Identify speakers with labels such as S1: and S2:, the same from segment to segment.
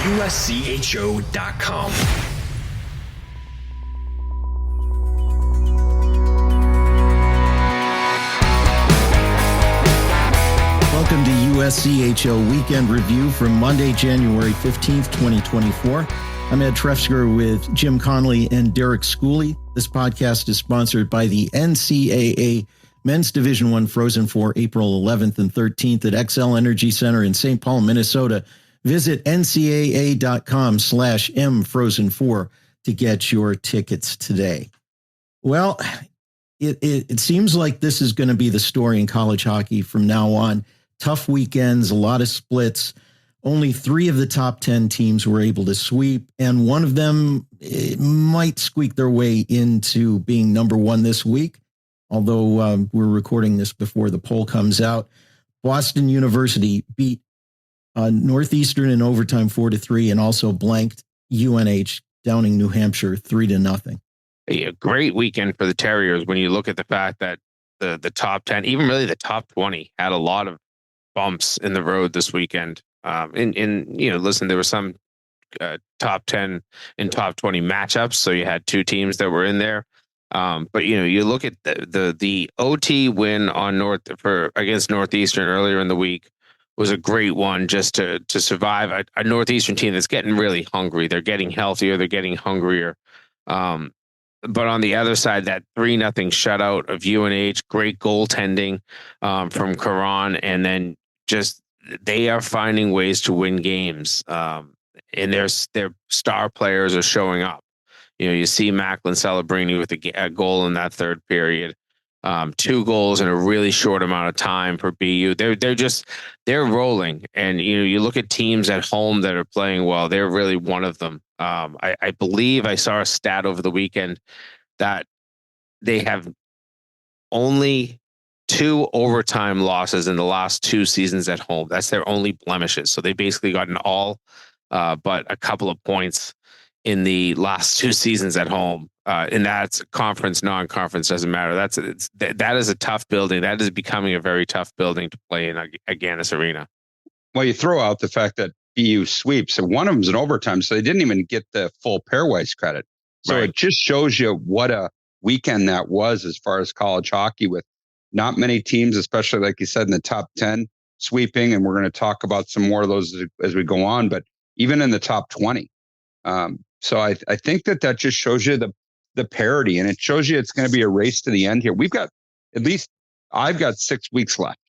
S1: USCHO.com.
S2: Welcome to USCHO Weekend Review from Monday, January 15th, 2024. I'm Ed Trefzger with Jim Connelly and Derek Schooley. This podcast is sponsored by the NCAA Men's Division I Frozen Four, April 11th and 13th at XL Energy Center in St. Paul, Minnesota. Visit ncaa.com/mfrozen4 to get your tickets today. Well, it seems like this is going to be the story in college hockey from now on. Tough weekends, a lot of splits. Only 3 of the top 10 teams were able to sweep, and one of them might squeak their way into being number 1 this week, although we're recording this before the poll comes out. Boston University beat Northeastern in overtime 4-3 and also blanked UNH, downing New Hampshire 3-0.
S3: A great weekend for the Terriers when you look at the fact that the top 10, even really the top 20, had a lot of bumps in the road this weekend. Listen, there were some top 10 and top 20 matchups, so you had 2 teams that were in there. But you look at the OT win on against Northeastern earlier in the week was a great one just to survive a Northeastern team that's getting really hungry. They're getting healthier. They're getting hungrier. But on the other side, that 3-0 shutout of UNH, great goaltending from Karan, and then just they are finding ways to win games, and their star players are showing up. You see Macklin Celebrini with a goal in that third period, 2 goals in a really short amount of time for BU. They're rolling, and you look at teams at home that are playing well. They're really one of them. I believe I saw a stat over the weekend that they have only 2 overtime losses in the last 2 seasons at home. That's their only blemishes. So they basically gotten all but a couple of points in the last 2 seasons at home. And that's conference, non-conference, doesn't matter. That is a tough building. That is becoming a very tough building to play in Agganis Arena.
S4: Well, you throw out the fact that BU sweeps, and one of them's an overtime, so they didn't even get the full PairWise credit. So
S3: Right.
S4: It just shows you what a weekend that was as far as college hockey, with not many teams, especially like you said, in the top 10 sweeping. And we're going to talk about some more of those as we go on, but even in the top 20. So I think that just shows you the parity, and it shows you it's going to be a race to the end here. I've got 6 weeks left.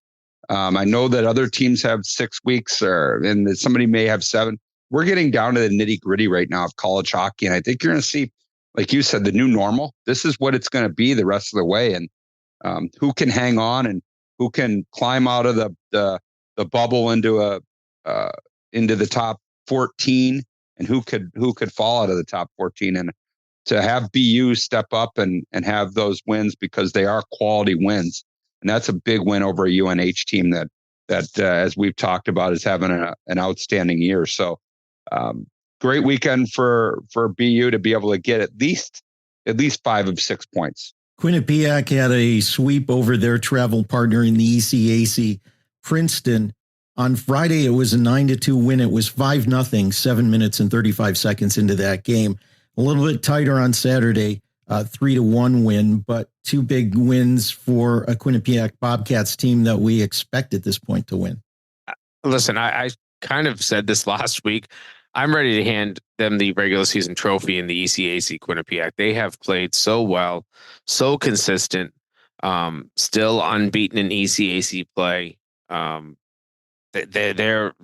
S4: I know that other teams have 6 weeks, and that somebody may have 7. We're getting down to the nitty gritty right now of college hockey. And I think you're going to see, like you said, the new normal. This is what it's going to be the rest of the way. And who can hang on and who can climb out of the bubble into the top 14, and who could fall out of the top 14. And to have BU step up and have those wins, because they are quality wins. And that's a big win over a UNH team that as we've talked about, is having an outstanding year. So great weekend for BU to be able to get at least 5 of 6 points.
S2: Quinnipiac had a sweep over their travel partner in the ECAC, Princeton. On Friday, it was a 9-2 win. It was 5-0, 7 minutes and 35 seconds into that game. A little bit tighter on Saturday, 3-1 win, but 2 big wins for a Quinnipiac Bobcats team that we expect at this point to win.
S3: Listen, I kind of said this last week. I'm ready to hand them the regular season trophy in the ECAC Quinnipiac. They have played so well, so consistent, still unbeaten in ECAC play. They're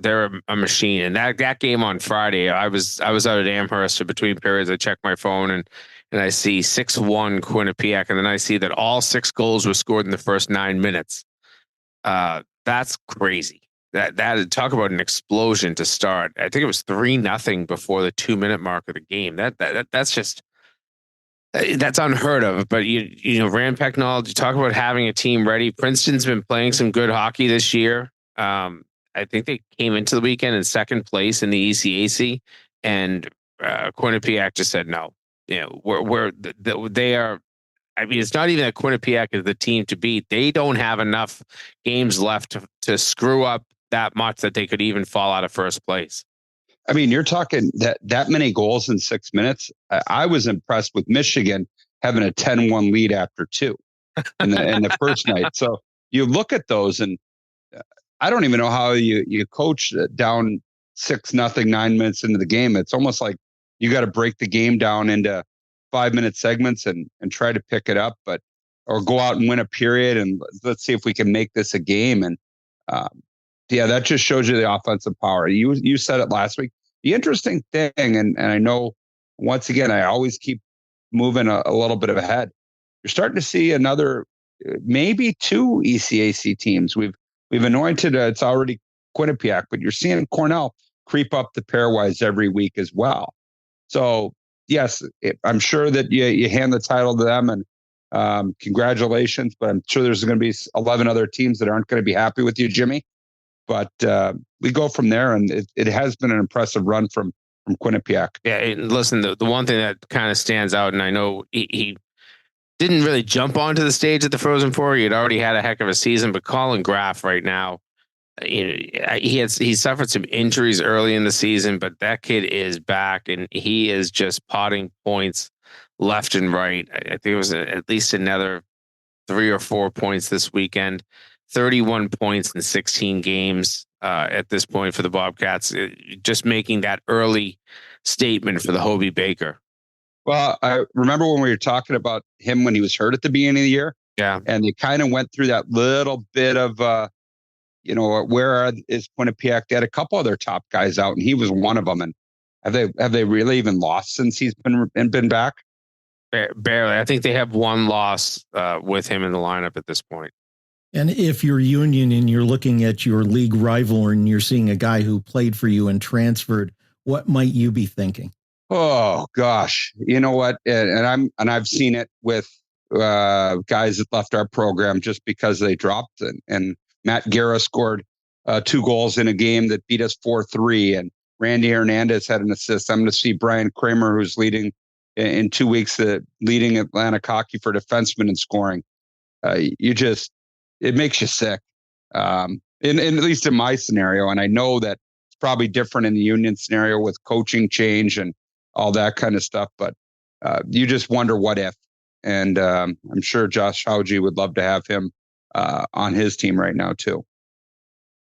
S3: a machine. And that game on Friday, I was out at Amherst, so between periods, I checked my phone and I see 6-1 Quinnipiac, and then I see that all 6 goals were scored in the first 9 minutes. That's crazy. That talk about an explosion to start. I think it was 3-0 before the 2-minute mark of the game. That's just that's unheard of. But Rand Pecknold, you talk about having a team ready. Princeton's been playing some good hockey this year. I think they came into the weekend in 2nd place in the ECAC, and Quinnipiac just said no. They are. I mean, it's not even that Quinnipiac is the team to beat. They don't have enough games left to screw up that much that they could even fall out of first place.
S4: I mean, you're talking that many goals in 6 minutes. I was impressed with Michigan having a 10-1 lead after 2 in the first night. So you look at those, and I don't even know how you coach down 6-0 9 minutes into the game. It's almost like you got to break the game down into 5-minute segments and try to pick it up, or go out and win a period and let's see if we can make this a game. And that just shows you the offensive power. You said it last week. The interesting thing, and I know once again, I always keep moving a little bit ahead. You're starting to see another, maybe 2 ECAC teams. We've anointed, it's already Quinnipiac, but you're seeing Cornell creep up the pairwise every week as well. So yes, I'm sure that you hand the title to them, and congratulations, but I'm sure there's going to be 11 other teams that aren't going to be happy with you, Jimmy. But we go from there, and it has been an impressive run from Quinnipiac.
S3: Yeah, and listen, the one thing that kind of stands out, and I know he didn't really jump onto the stage at the Frozen Four. He had already had a heck of a season, but Colin Graff right now, he suffered some injuries early in the season, but that kid is back, and he is just potting points left and right. I think it was at least another 3 or 4 points this weekend. 31 points in 16 games at this point for the Bobcats, just making that early statement for the Hobie Baker.
S4: Well, I remember when we were talking about him when he was hurt at the beginning of the year.
S3: Yeah.
S4: And they kind of went through that little bit of, where is Quinnipiac? They had a couple of their top guys out, and he was one of them. And have they really even lost since he's been back?
S3: Barely. I think they have one loss with him in the lineup at this point.
S2: And if you're Union and you're looking at your league rival and you're seeing a guy who played for you and transferred, what might you be thinking?
S4: Oh gosh, you know what? And I've seen it with guys that left our program just because they dropped. And Matt Guerra scored 2 goals in a game that beat us 4-3, and Randy Hernandez had an assist. I'm going to see Brian Kramer, who's leading in 2 weeks, leading Atlantic hockey for defensemen in scoring. It makes you sick. At least in my scenario, and I know that it's probably different in the Union scenario with coaching change and all that kind of stuff. But you just wonder what if. And I'm sure Josh Hauge would love to have him on his team right now too.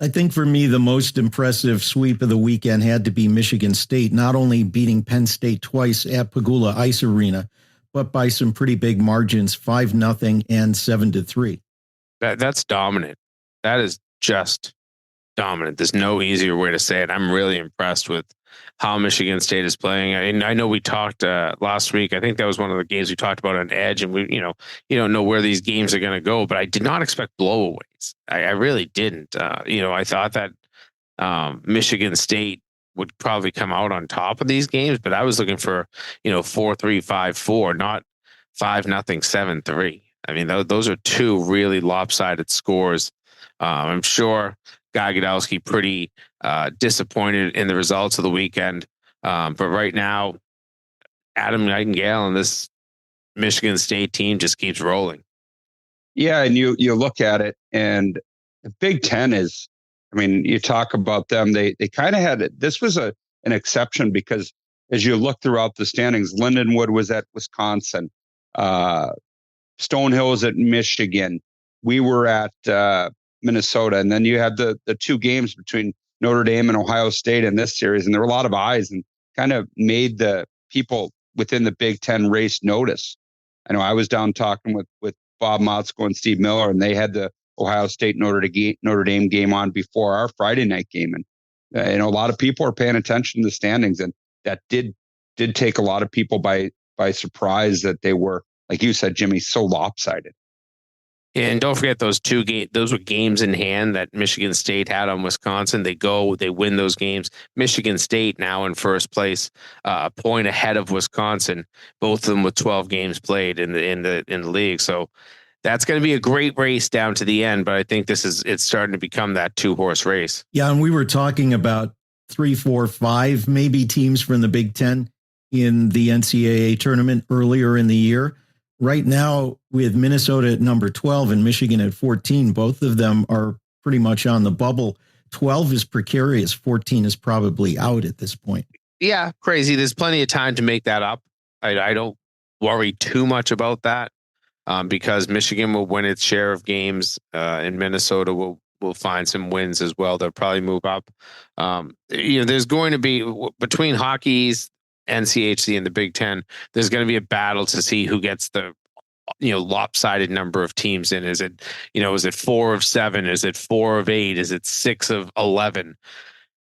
S2: I think for me, the most impressive sweep of the weekend had to be Michigan State, not only beating Penn State twice at Pagula Ice Arena, but by some pretty big margins, 5-0 and 7-3.
S3: That's dominant. That is just dominant. There's no easier way to say it. I'm really impressed with how Michigan State is playing. And I know we talked last week. I think that was one of the games we talked about on Edge. And you don't know where these games are going to go. But I did not expect blowaways. I really didn't. I thought that Michigan State would probably come out on top of these games. But I was looking for 4-3, 5-4, not 5-0, 7-3. I mean, those are 2 really lopsided scores. I'm sure Guy Godowski pretty disappointed in the results of the weekend. But right now, Adam Nightingale and this Michigan State team just keeps rolling.
S4: Yeah, and you look at it, and the Big Ten is, you talk about them. They kind of had it. This was an exception because as you look throughout the standings, Lindenwood was at Wisconsin. Stonehill was at Michigan. We were at Minnesota. And then you had the 2 games between Notre Dame and Ohio State in this series. And there were a lot of eyes and kind of made the people within the Big Ten race notice. I know I was down talking with Bob Motzko and Steve Miller, and they had the Ohio State Notre Dame game on before our Friday night game. And a lot of people are paying attention to the standings. And that did take a lot of people by surprise that they were, like you said, Jimmy, so lopsided.
S3: And don't forget those 2 games. Those were games in hand that Michigan State had on Wisconsin. They win those games. Michigan State now in first place, a point ahead of Wisconsin. Both of them with 12 games played in the league. So that's going to be a great race down to the end. But I think it's starting to become that 2-horse race.
S2: Yeah, and we were talking about 3, 4, 5 maybe teams from the Big Ten in the NCAA tournament earlier in the year. Right now, with Minnesota at number 12 and Michigan at 14, both of them are pretty much on the bubble 12 is precarious. 14 is probably out at this point.
S3: Yeah, crazy. There's plenty of time to make that up. I don't worry too much about that because Michigan will win its share of games, and Minnesota will find some wins as well. They'll probably move up. There's going to be between hockey's NCHC and the Big Ten. There's going to be a battle to see who gets the lopsided number of teams in. Is it 4 of 7? Is it 4 of 8? Is it 6 of 11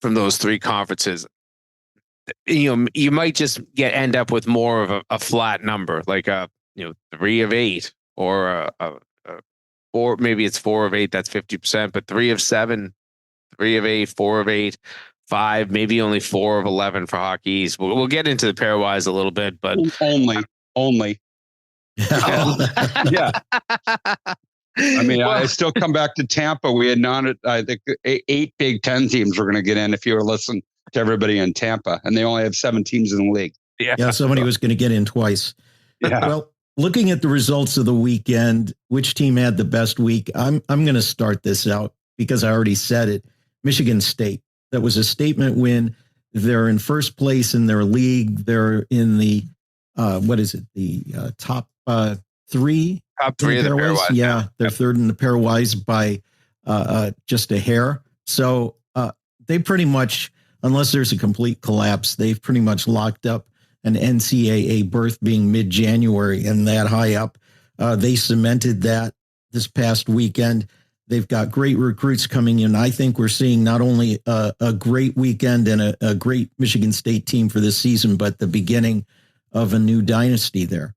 S3: from those 3 conferences? You might just end up with more of a flat number, like 3 of 8 or a 4. Maybe it's 4 of 8. That's 50%, but 3 of 7, 3 of 8, 4 of 8, 5, maybe only 4 of 11 for hockey. We'll get into the PairWise a little bit, but
S4: only. Yeah. I mean, I still come back to Tampa. We had I think 8 Big Ten teams were going to get in if you were listening to everybody in Tampa, and they only have 7 teams in the league.
S2: Yeah, somebody was going to get in twice.
S4: Yeah.
S2: Well, looking at the results of the weekend, which team had the best week? I'm going to start this out because I already said it. Michigan State. That was a statement win. They're in first place in their league. They're in the The top 3.
S3: Top 3 of the PairWise.
S2: Yeah, they're third in the PairWise by just a hair. So they pretty much, unless there's a complete collapse, they've pretty much locked up an NCAA berth being mid-January and that high up. They cemented that this past weekend. They've got great recruits coming in. I think we're seeing not only a great weekend and a great Michigan State team for this season, but the beginning of a new dynasty there.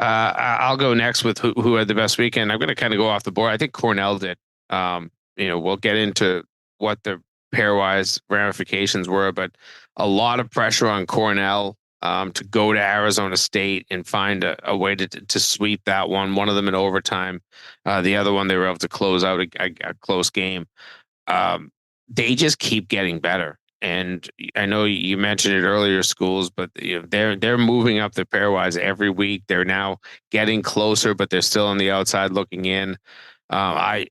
S3: I'll go next with who had the best weekend. I'm going to kind of go off the board. I think Cornell did. We'll get into what the PairWise ramifications were, but a lot of pressure on Cornell to go to Arizona State and find a way to sweep that one. One of them in overtime. The other one, they were able to close out a close game. They just keep getting better. And I know you mentioned it earlier, Schools, but they're moving up the PairWise every week. They're now getting closer, but they're still on the outside looking in. I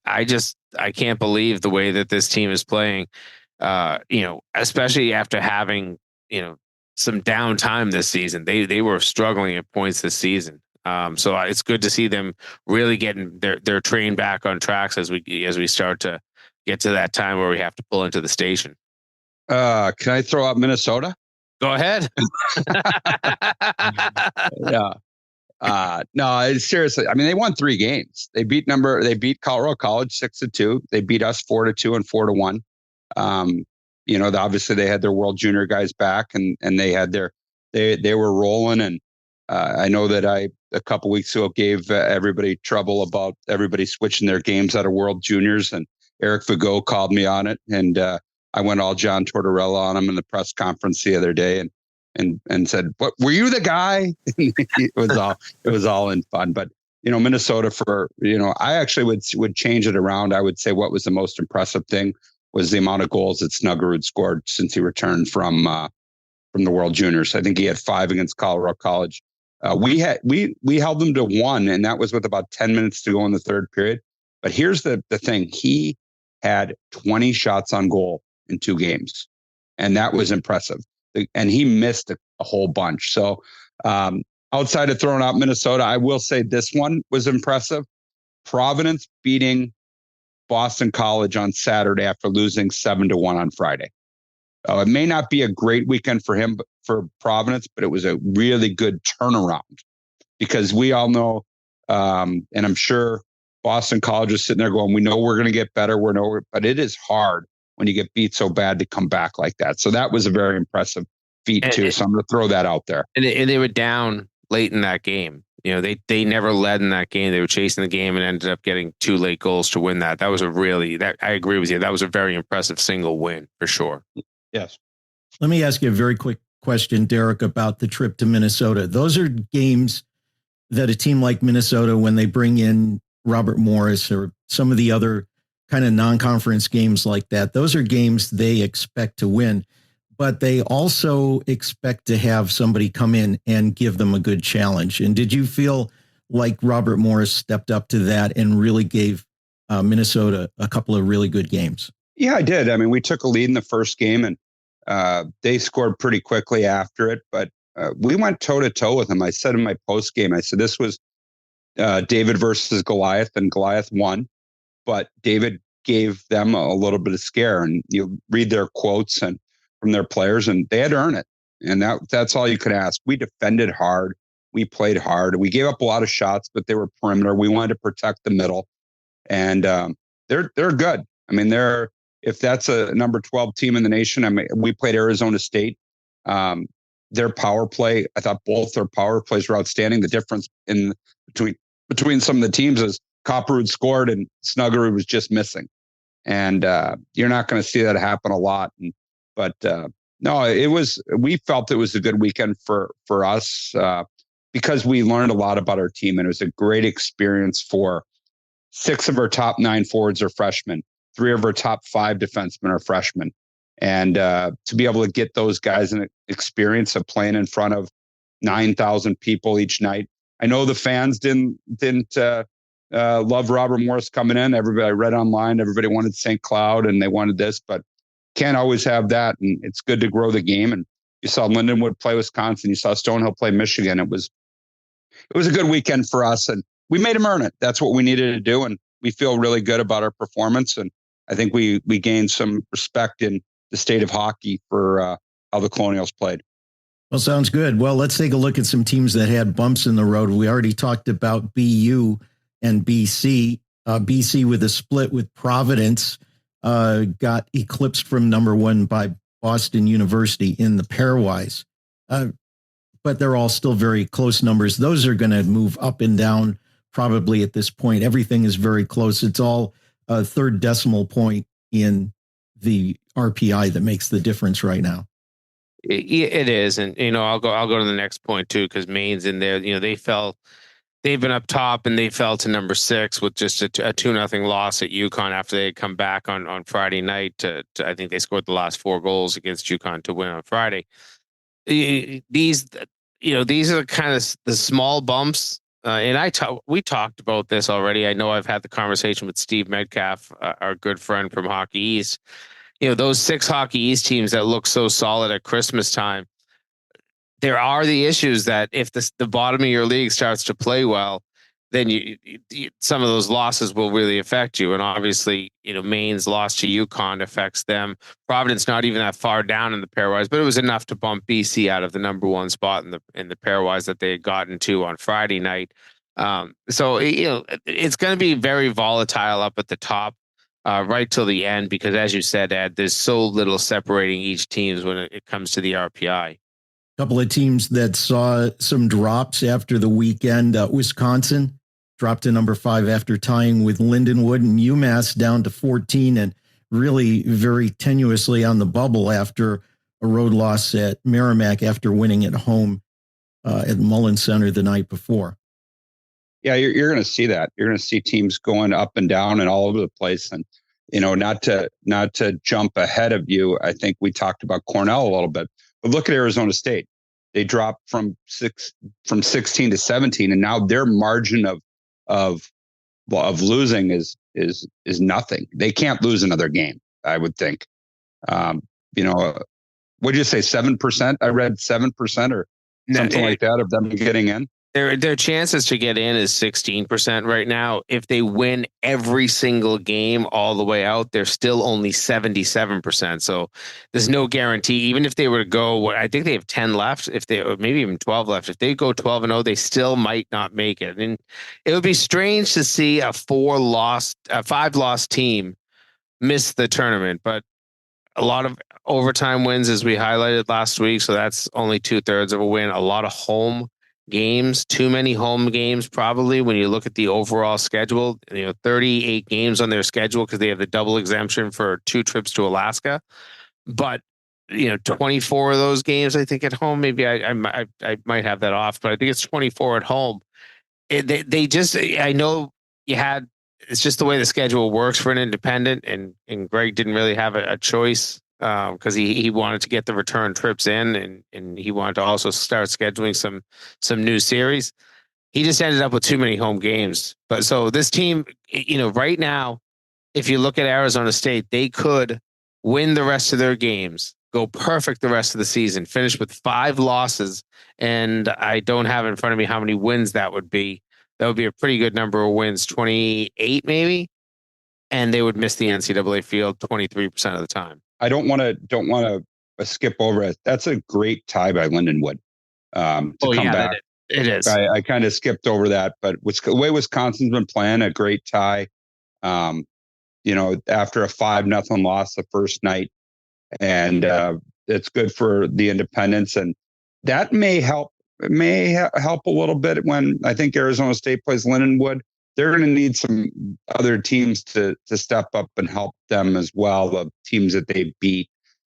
S3: can't believe the way that this team is playing. Especially after having some downtime this season. They were struggling at points this season. So it's good to see them really getting their train back on tracks as we start to get to that time where we have to pull into the station.
S4: Can I throw out Minnesota?
S3: Go ahead.
S4: Yeah. No, seriously. I mean, they won 3 games. They beat Colorado College 6-2. They beat us 4-2 and 4-1. Obviously they had their World Junior guys back and they had they were rolling. And I know that a couple weeks ago gave everybody trouble about everybody switching their games out of World Juniors, and Eric Vigo called me on it, and I went all John Tortorella on him in the press conference the other day and said, "What, were you the guy?" it was all in fun. But Minnesota I actually would change it around. I would say what was the most impressive thing was the amount of goals that Snuggerud scored since he returned from the World Juniors. I think he had 5 against Colorado College. We held them to 1, and that was with about 10 minutes to go in the third period. But here's the thing: he had 20 shots on goal in 2 games, and that was impressive. And he missed a whole bunch. So outside of throwing out Minnesota, I will say this one was impressive. Providence beating Boston College on Saturday after losing 7-1 on Friday. It may not be a great weekend for him, but for Providence, but it was a really good turnaround because we all know, and I'm sure Boston College is sitting there going, we know we're going to get better. But it is hard when you get beat so bad to come back like that. So that was a very impressive feat too. So I'm going to throw that out there.
S3: And they were down late in that game. They never led in that game. They were chasing the game and ended up getting 2 late goals to win that. That was I agree with you. That was a very impressive single win for sure.
S4: Yes.
S2: Let me ask you a very quick question, Derek, about the trip to Minnesota. Those are games that a team like Minnesota, when they bring in Robert Morris or some of the other kind of non-conference games like that, those are games they expect to win, but they also expect to have somebody come in and give them a good challenge. And did you feel like Robert Morris stepped up to that and really gave Minnesota a couple of really good games?
S4: Yeah, I did. I mean, we took a lead in the first game, and they scored pretty quickly after it. But we went toe to toe with them. I said in my post game, I said this was David versus Goliath, and Goliath won, but David gave them a little bit of scare. And you read their quotes and from their players, and they had to earn it. And that's all you could ask. We defended hard. We played hard. We gave up a lot of shots, but they were perimeter. We wanted to protect the middle, and they're good. I mean, if that's a number 12 team in the nation. I mean, we played Arizona State. Their power play, I thought both their power plays were outstanding. The difference in between some of the teams is Copperwood scored and Snuggerud was just missing. And you're not going to see that happen a lot. But no, we felt it was a good weekend for us because we learned a lot about our team, and it was a great experience for 6 of our top 9 forwards are freshmen. 3 of our top 5 defensemen are freshmen. And to be able to get those guys an experience of playing in front of 9,000 people each night. I know the fans didn't love Robert Morris coming in. Everybody I read online, everybody wanted St. Cloud and they wanted this, but can't always have that. And it's good to grow the game. And you saw Lindenwood play Wisconsin. You saw Stonehill play Michigan. It was a good weekend for us, and we made them earn it. That's what we needed to do. And we feel really good about our performance. And I think we gained some respect in the state of hockey for how the Colonials played.
S2: Well, sounds good. Well, let's take a look at some teams that had bumps in the road. We already talked about BU and BC. BC with a split with Providence got eclipsed from number 1 by Boston University in the pairwise. But they're all still very close numbers. Those are going to move up and down probably at this point. Everything is very close. It's all a third decimal point in the RPI that makes the difference right now.
S3: It is, and I'll go to the next point too, because Maine's in there. They've been up top and they fell to number 6 with just a 2-0 loss at UConn after they had come back on Friday night. I think they scored the last 4 goals against UConn to win on Friday. These are kind of the small bumps. And we talked about this already. I know I've had the conversation with Steve Metcalf, our good friend from Hockey East. Those 6 Hockey East teams that look so solid at Christmas time, there are the issues that if the bottom of your league starts to play well, then some of those losses will really affect you. And obviously, Maine's loss to UConn affects them. Providence not even that far down in the pairwise, but it was enough to bump BC out of the number 1 spot in the pairwise that they had gotten to on Friday night. So it's going to be very volatile up at the top. Right till the end, because as you said, Ed, there's so little separating each teams when it comes to the RPI.
S2: A couple of teams that saw some drops after the weekend. Wisconsin dropped to number 5 after tying with Lindenwood, and UMass down to 14 and really very tenuously on the bubble after a road loss at Merrimack after winning at home at Mullen Center the night before.
S4: Yeah, you're going to see that. You're going to see teams going up and down and all over the place. And, not to jump ahead of you, I think we talked about Cornell a little bit. But look at Arizona State. They dropped from 16 to 17, and now their margin of losing is nothing. They can't lose another game, I would think. What did you say, 7%? I read 7% or something like that of them getting in.
S3: Their chances to get in is 16% right now. If they win every single game all the way out, they're still only 77%. So there's no guarantee. Even if they were to go, I think they have 10 left. Or maybe even 12 left. If they go 12-0, they still might not make it. And it would be strange to see a 5-loss team miss the tournament. But a lot of overtime wins, as we highlighted last week. So that's only 2/3 of a win. A lot of home games, too many home games, probably when you look at the overall schedule. 38 games on their schedule because they have the double exemption for 2 trips to Alaska. But 24 of those games, I think, at home. Maybe I might have that off, but I think it's 24 at home. I know you had. It's just the way the schedule works for an independent, and Greg didn't really have a choice. Because he wanted to get the return trips in, and he wanted to also start scheduling some new series. He just ended up with too many home games. But so this team, right now, if you look at Arizona State, they could win the rest of their games, go perfect the rest of the season, finish with 5 losses. And I don't have in front of me how many wins that would be. That would be a pretty good number of wins, 28 maybe. And they would miss the NCAA field 23% of the time.
S4: I don't want to skip over it. That's a great tie by Lindenwood to come back.
S3: It is.
S4: I kind of skipped over that, but the way Wisconsin's been playing, a great tie. After a 5-0 loss the first night, and it's good for the independents, and that may help. It may help a little bit when I think Arizona State plays Lindenwood. They're going to need some other teams to step up and help them as well. The teams that they beat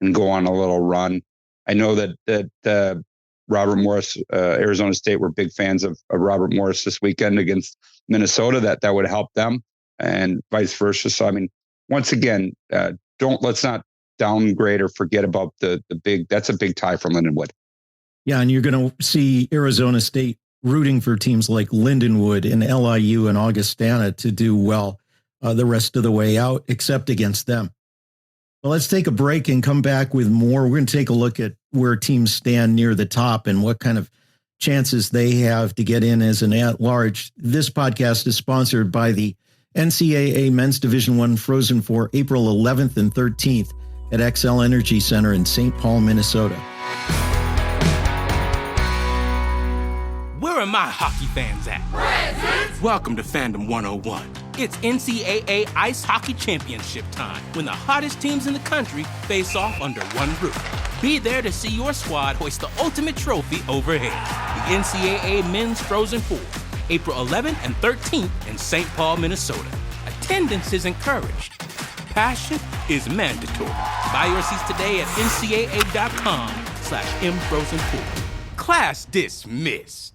S4: and go on a little run. I know that Robert Morris, Arizona State, were big fans of Robert Morris this weekend against Minnesota. That would help them, and vice versa. So I mean, once again, let's not downgrade or forget about the big. That's a big tie for Lindenwood.
S2: Yeah, and you're going to see Arizona State rooting for teams like Lindenwood and LIU and Augustana to do well the rest of the way out, except against them. Well, let's take a break and come back with more. We're going to take a look at where teams stand near the top and what kind of chances they have to get in as an at-large. This podcast is sponsored by the NCAA Men's Division I Frozen Four, April 11th and 13th at Xcel Energy Center in St. Paul, Minnesota.
S1: Where are my hockey fans at? Present! Welcome to Fandom 101. It's NCAA Ice Hockey Championship time, when the hottest teams in the country face off under one roof. Be there to see your squad hoist the ultimate trophy overhead. The NCAA Men's Frozen Four, April 11th and 13th in St. Paul, Minnesota. Attendance is encouraged. Passion is mandatory. Buy your seats today at ncaa.com/mfrozenfour. Class dismissed.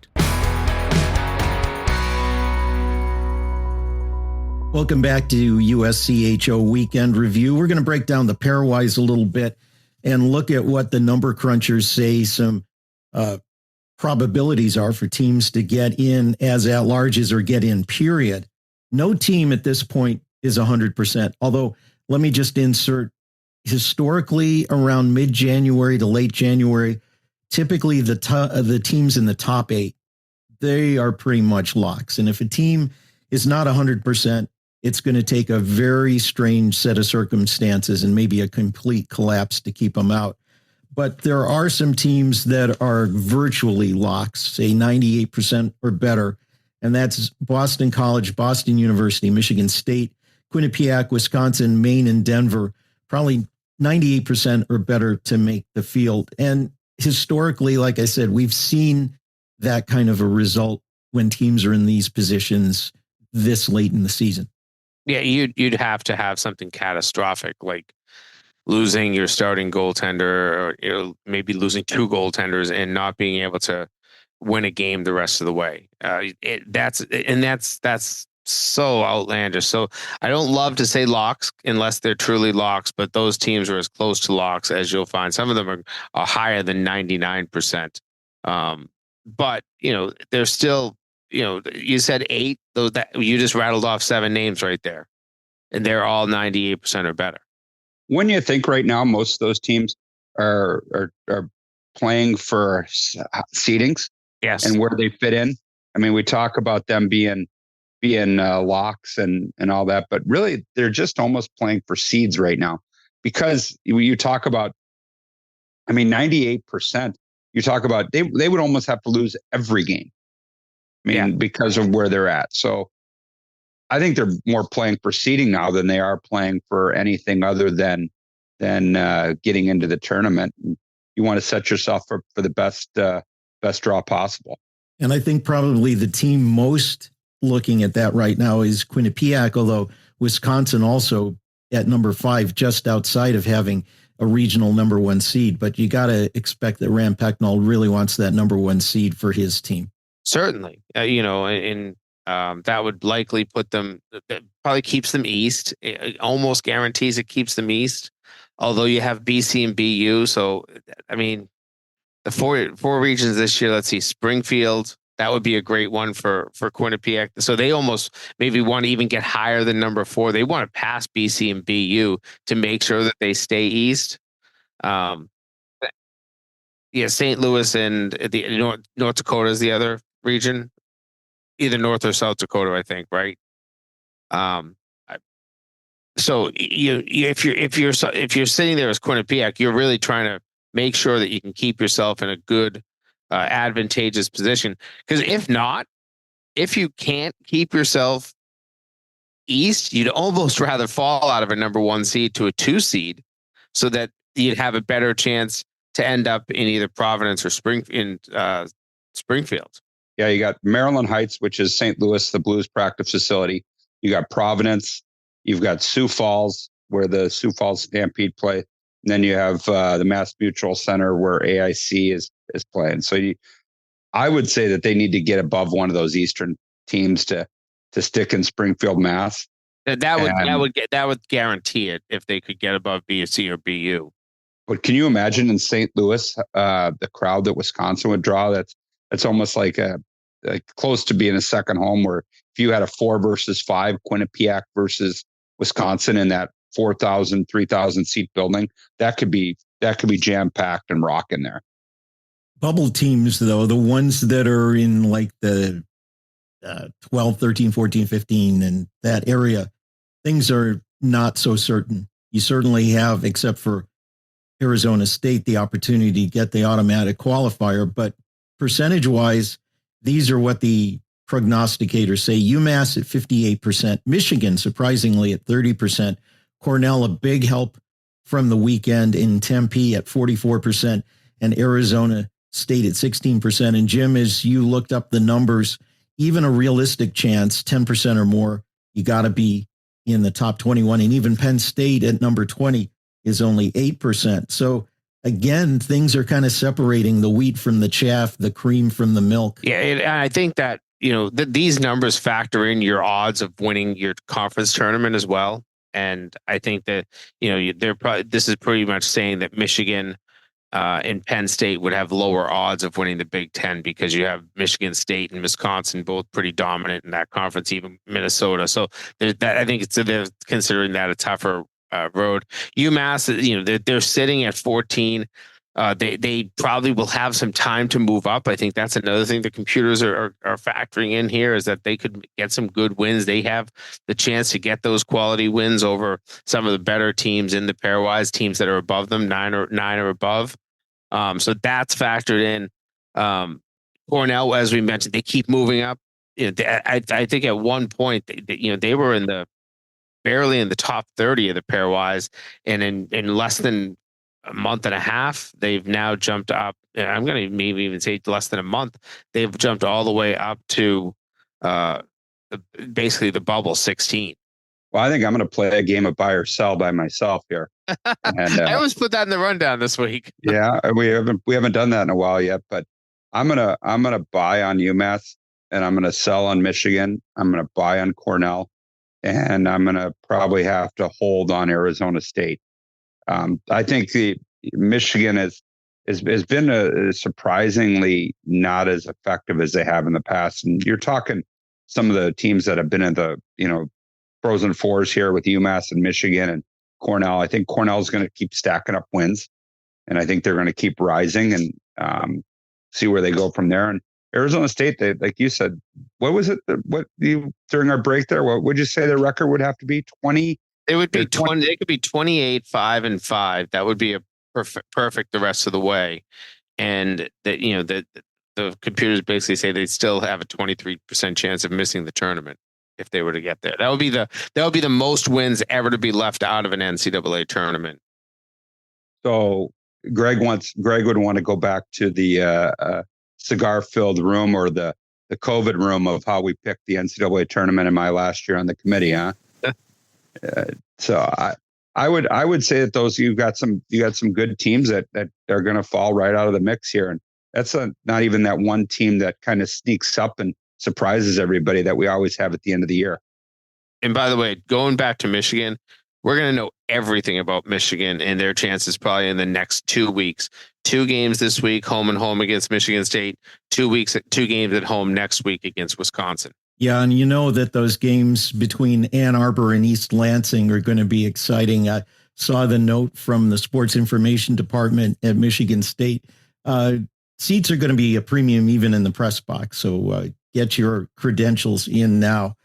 S2: Welcome back to USCHO Weekend Review. We're going to break down the PairWise a little bit and look at what the number crunchers say some probabilities are for teams to get in as at-larges or get in, period. No team at this point is 100%, although let me just insert, historically around mid-January to late January, typically the teams in the top 8, they are pretty much locks. And if a team is not 100%, it's going to take a very strange set of circumstances and maybe a complete collapse to keep them out. But there are some teams that are virtually locks, say 98% or better. And that's Boston College, Boston University, Michigan State, Quinnipiac, Wisconsin, Maine, and Denver, probably 98% or better to make the field. And historically, like I said, we've seen that kind of a result when teams are in these positions this late in the season.
S3: Yeah, you'd have to have something catastrophic, like losing your starting goaltender, or maybe losing 2 goaltenders and not being able to win a game the rest of the way. That's so outlandish. So I don't love to say locks unless they're truly locks, but those teams are as close to locks as you'll find. Some of them are higher than 99%. But they're still. You said 8, though, that you just rattled off 7 names right there, and they're all 98% or better.
S4: When you think right now, most of those teams are playing for seedings,
S3: yes,
S4: and where they fit in. I mean, we talk about them being locks and all that, but really they're just almost playing for seeds right now, because you talk about, 98%. You talk about they would almost have to lose every game. Because of where they're at. So I think they're more playing for seeding now than they are playing for anything other than getting into the tournament. You want to set yourself up for the best draw possible.
S2: And I think probably the team most looking at that right now is Quinnipiac, although Wisconsin also at number 5, just outside of having a regional number 1 seed. But you got to expect that Rand Pecknold really wants that number 1 seed for his team.
S3: Certainly, that would likely put them. That probably keeps them east. It almost guarantees it keeps them east. Although you have BC and BU, so the four regions this year. Let's see: Springfield, That would be a great one for Quinnipiac. So they almost maybe want to even get higher than number 4. They want to pass BC and BU to make sure that they stay east. St. Louis and the North Dakota is the other region, either North or South Dakota, I think, right? So if you're sitting there as Quinnipiac, you're really trying to make sure that you can keep yourself in a good, advantageous position. Because if you can't keep yourself east, you'd almost rather fall out of a number 1 seed to a 2 seed, so that you'd have a better chance to end up in either Providence or Springfield.
S4: Yeah, you got Maryland Heights, which is St. Louis, the Blues practice facility. You got Providence. You've got Sioux Falls, where the Sioux Falls Stampede play. And then you have the Mass Mutual Center, where AIC is playing. So I would say that they need to get above one of those Eastern teams to stick in Springfield, Mass.
S3: That would guarantee it if they could get above BC or BU.
S4: But can you imagine in St. Louis, the crowd that Wisconsin would draw? That's almost like close to being a second home, where if you had a 4 versus 5, Quinnipiac versus Wisconsin in that 4,000, 3,000 seat building, that could be jam packed and rocking there.
S2: Bubble teams, though, the ones that are in like the 12, 13, 14, 15 and that area, things are not so certain. You certainly have, except for Arizona State, the opportunity to get the automatic qualifier, but percentage-wise, these are what the prognosticators say. UMass at 58%, Michigan surprisingly at 30%, Cornell a big help from the weekend in Tempe at 44%, and Arizona State at 16%. And Jim, as you looked up the numbers, even a realistic chance, 10% or more, you got to be in the top 21. And even Penn State at number 20 is only 8%. So again, things are kind of separating the wheat from the chaff, the cream from the milk.
S3: Yeah, and I think that, these numbers factor in your odds of winning your conference tournament as well. And I think that, this is pretty much saying that Michigan and Penn State would have lower odds of winning the Big Ten, because you have Michigan State and Wisconsin both pretty dominant in that conference, even Minnesota. So I think they're considering that a tougher road. UMass, they're sitting at 14. They probably will have some time to move up. I think that's another thing the computers are factoring in here, is that they could get some good wins. They have the chance to get those quality wins over some of the better teams in the PairWise, teams that are above them, 9 or above. So that's factored in. Cornell, as we mentioned, they keep moving up. I think at one point, they were barely in the top 30 of the PairWise, and in less than a month and a half, they've now jumped up. I'm going to maybe even say less than a month. They've jumped all the way up to basically the bubble 16.
S4: Well, I think I'm going to play a game of buy or sell by myself here. And,
S3: I always put that in the rundown this week.
S4: Yeah, we haven't done that in a while yet, but I'm gonna buy on UMass, and I'm gonna sell on Michigan. I'm gonna buy on Cornell, and I'm gonna probably have to hold on Arizona State. I think the Michigan has been surprisingly not as effective as they have in the past. And you're talking some of the teams that have been in the Frozen Fours here with UMass and Michigan and Cornell. I think Cornell is going to keep stacking up wins, and I think they're going to keep rising and see where they go from there. And Arizona State, they, like you said, what was it? During our break there, what would you say their record would have to be? 20.
S3: It would be 20. It could be 28, 5-5. That would be a perfect the rest of the way. And that the computers basically say they still have a 23% chance of missing the tournament if they were to get there. That would be the most wins ever to be left out of an NCAA tournament.
S4: So Greg would want to go back to the cigar-filled room, or the COVID room, of how we picked the NCAA tournament in my last year on the committee, huh? So I would say that you got some good teams that are going to fall right out of the mix here, and that's not even that one team that kind of sneaks up and surprises everybody that we always have at the end of the year.
S3: And by the way, going back to Michigan, we're going to know everything about Michigan and their chances probably in the next 2 weeks. 2 games this week, home and home against Michigan State. 2 games at home next week against Wisconsin.
S2: Yeah, and you know that those games between Ann Arbor and East Lansing are going to be exciting. I saw the note from the Sports Information Department at Michigan State. Seats are going to be a premium even in the press box, so get your credentials in now.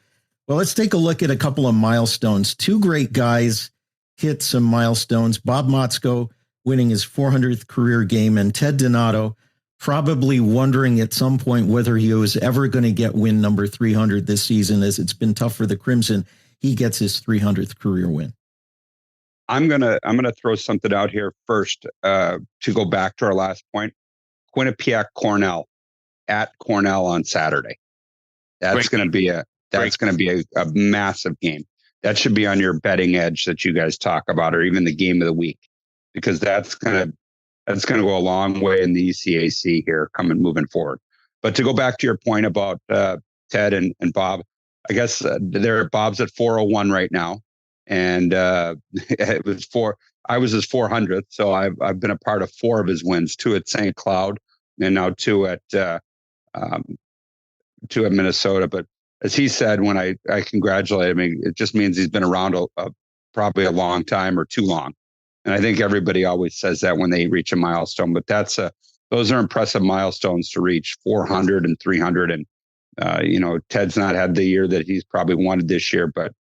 S2: Well, let's take a look at a couple of milestones. 2 great guys hit some milestones. Bob Motzko winning his 400th career game, and Ted Donato probably wondering at some point whether he was ever going to get win number 300 this season, as it's been tough for the Crimson. He gets his 300th career win.
S4: I'm gonna throw something out here first to go back to our last point. Quinnipiac Cornell at Cornell on Saturday. That's going to be a massive game. That should be on your betting edge that you guys talk about, or even the game of the week, because that's going to go a long way in the ECAC here moving forward. But to go back to your point about Ted and Bob, I guess Bob's at 401 right now, and it was I was his 400th, so I've been a part of 4 of his wins, 2 at St. Cloud, and now 2 at Minnesota. But as he said, when I congratulate him, it just means he's been around probably a long time or too long. And I think everybody always says that when they reach a milestone, but those are impressive milestones to reach, 400 and 300. And, Ted's not had the year that he's probably wanted this year, but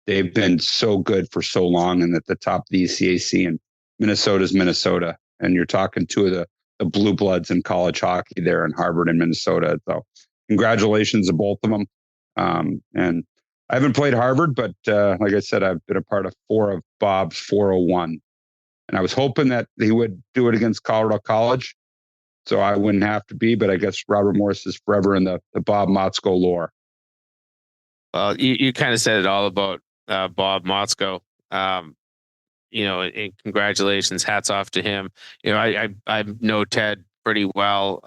S4: they've been so good for so long and at the top of the ECAC, and Minnesota's Minnesota. And you're talking 2 of the blue bloods in college hockey there in Harvard and Minnesota. So congratulations to both of them. And I haven't played Harvard, but like I said, I've been a part of 4 of Bob's 401. And I was hoping that he would do it against Colorado College, so I wouldn't have to be. But I guess Robert Morris is forever in the Bob Motzko lore.
S3: Well, you kind of said it all about Bob Motzko. And congratulations, hats off to him. I know Ted pretty well.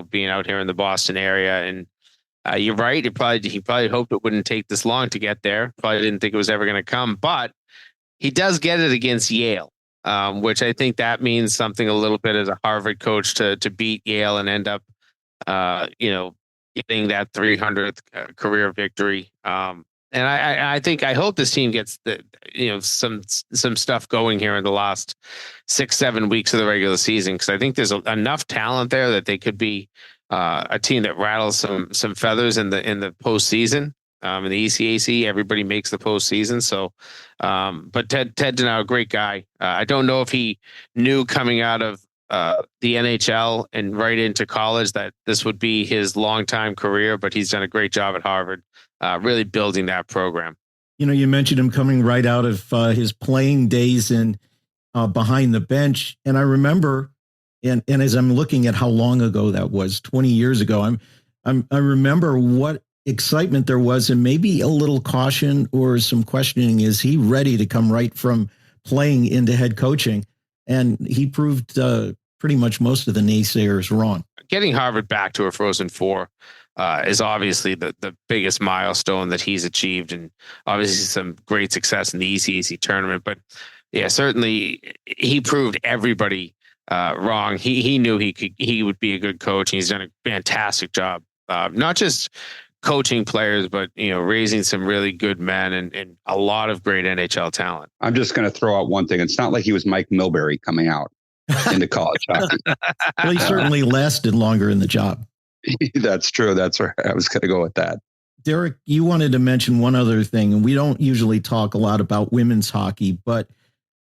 S3: Being out here in the Boston area, and you're right. He probably hoped it wouldn't take this long to get there. Probably didn't think it was ever going to come, but he does get it against Yale. Which I think that means something a little bit as a Harvard coach to beat Yale and end up, getting that 300th career victory. And I hope this team gets some stuff going here in the last 6-7 weeks of the regular season, because I think there's enough talent there that they could be a team that rattles some feathers in the postseason. In the ECAC, everybody makes the postseason. So, but Ted Donato, a great guy. I don't know if he knew coming out of the NHL and right into college that this would be his longtime career, but he's done a great job at Harvard, really building that program.
S2: You mentioned him coming right out of his playing days in behind the bench, and I remember, and as I'm looking at how long ago that was, 20 years ago, I remember what excitement there was, and maybe a little caution or some questioning. Is he ready to come right from playing into head coaching? And he proved pretty much most of the naysayers wrong.
S3: Getting Harvard back to a Frozen Four is obviously the biggest milestone that he's achieved, and obviously some great success in the ECAC tournament. But yeah, certainly he proved everybody wrong. He knew he would be a good coach, and he's done a fantastic job. Not just coaching players, but raising some really good men and a lot of great NHL talent.
S4: I'm just going to throw out one thing. It's not like he was Mike Milbury coming out into college hockey.
S2: Well, he certainly lasted longer in the job.
S4: That's true. That's where I was going to go with that.
S2: Derek, you wanted to mention one other thing, and we don't usually talk a lot about women's hockey, but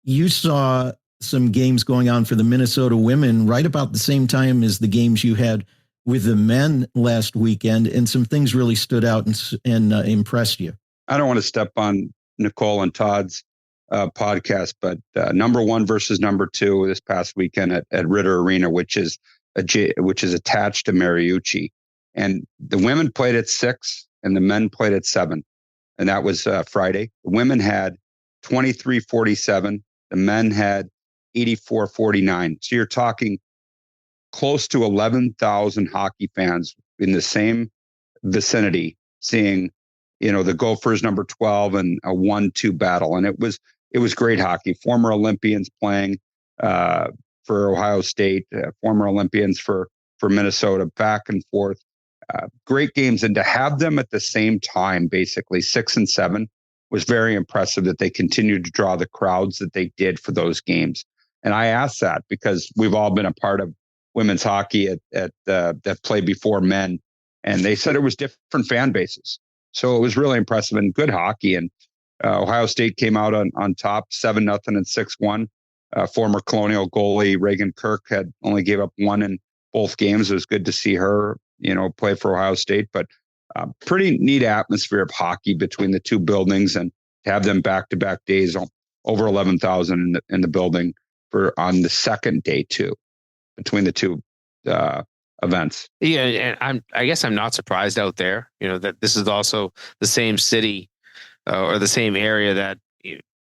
S2: you saw some games going on for the Minnesota women right about the same time as the games you had with the men last weekend, and some things really stood out and impressed you.
S4: I don't want to step on Nicole and Todd's podcast, but number 1 versus number 2 this past weekend at Ridder Arena, which is attached to Mariucci, and the women played at 6 and the men played at 7, and that was Friday. The women had 23-47, the men had 84-49. So you're talking close to 11,000 hockey fans in the same vicinity seeing, the Gophers number 12 and a 1-2 battle. And it was it was great hockey. Former Olympians playing for Ohio State, former Olympians for Minnesota, back and forth. Great games. And to have them at the same time, basically 6 and 7, was very impressive that they continued to draw the crowds that they did for those games. And I asked that because we've all been a part of women's hockey that played before men. And they said it was different fan bases. So it was really impressive and good hockey. And Ohio State came out on top 7-0 and 6-1. Former Colonial goalie Reagan Kirk had only gave up 1 in both games. It was good to see her, play for Ohio State, but pretty neat atmosphere of hockey between the two buildings, and to have them back-to-back days, over 11,000 in the building on the second day too, between the two events.
S3: Yeah, and I guess I'm not surprised out there, that this is also the same city or the same area that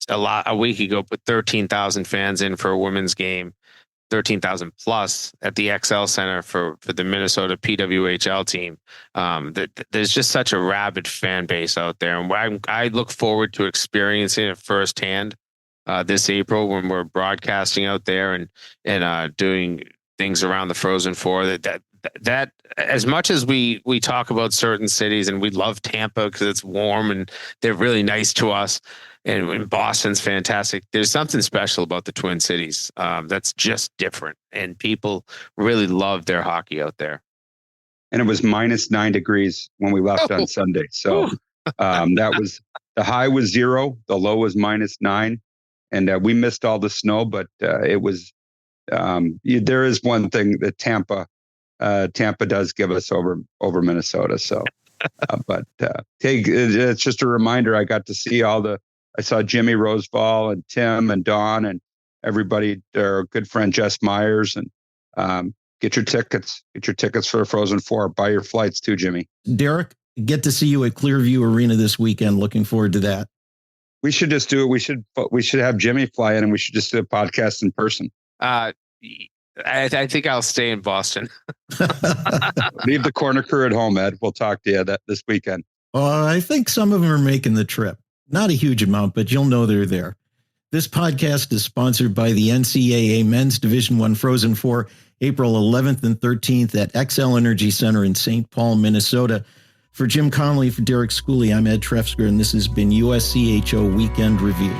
S3: a week ago put 13,000 fans in for a women's game, 13,000 plus at the XL Center for the Minnesota PWHL team. There's just such a rabid fan base out there, and I look forward to experiencing it firsthand this April when we're broadcasting out there and doing things around the Frozen Four. That as much as we talk about certain cities, and we love Tampa because it's warm and they're really nice to us, and Boston's fantastic, there's something special about the Twin Cities that's just different, and people really love their hockey out there.
S4: And it was -9 degrees when we left on Sunday, so that was, the high was 0, the low was -9, and we missed all the snow, but it was there is one thing that Tampa does give us over Minnesota. So, but hey, it's just a reminder. I got to see I saw Jimmy Rosevall and Tim and Don and everybody, their good friend Jess Myers, and get your tickets for the Frozen Four. Buy your flights too, Jimmy.
S2: Derek, get to see you at Clearview Arena this weekend. Looking forward to that.
S4: We should just do it. We should have Jimmy fly in, and we should just do a podcast in person.
S3: I think I'll stay in Boston.
S4: Leave the corner crew at home, Ed. We'll talk to you this weekend.
S2: I think some of them are making the trip. Not a huge amount, but you'll know they're there. This podcast is sponsored by the NCAA Men's Division I Frozen Four, April 11th and 13th at XL Energy Center in St. Paul, Minnesota. For Jim Connelly, for Derek Schooley, I'm Ed Trefzger, and this has been USCHO Weekend Review.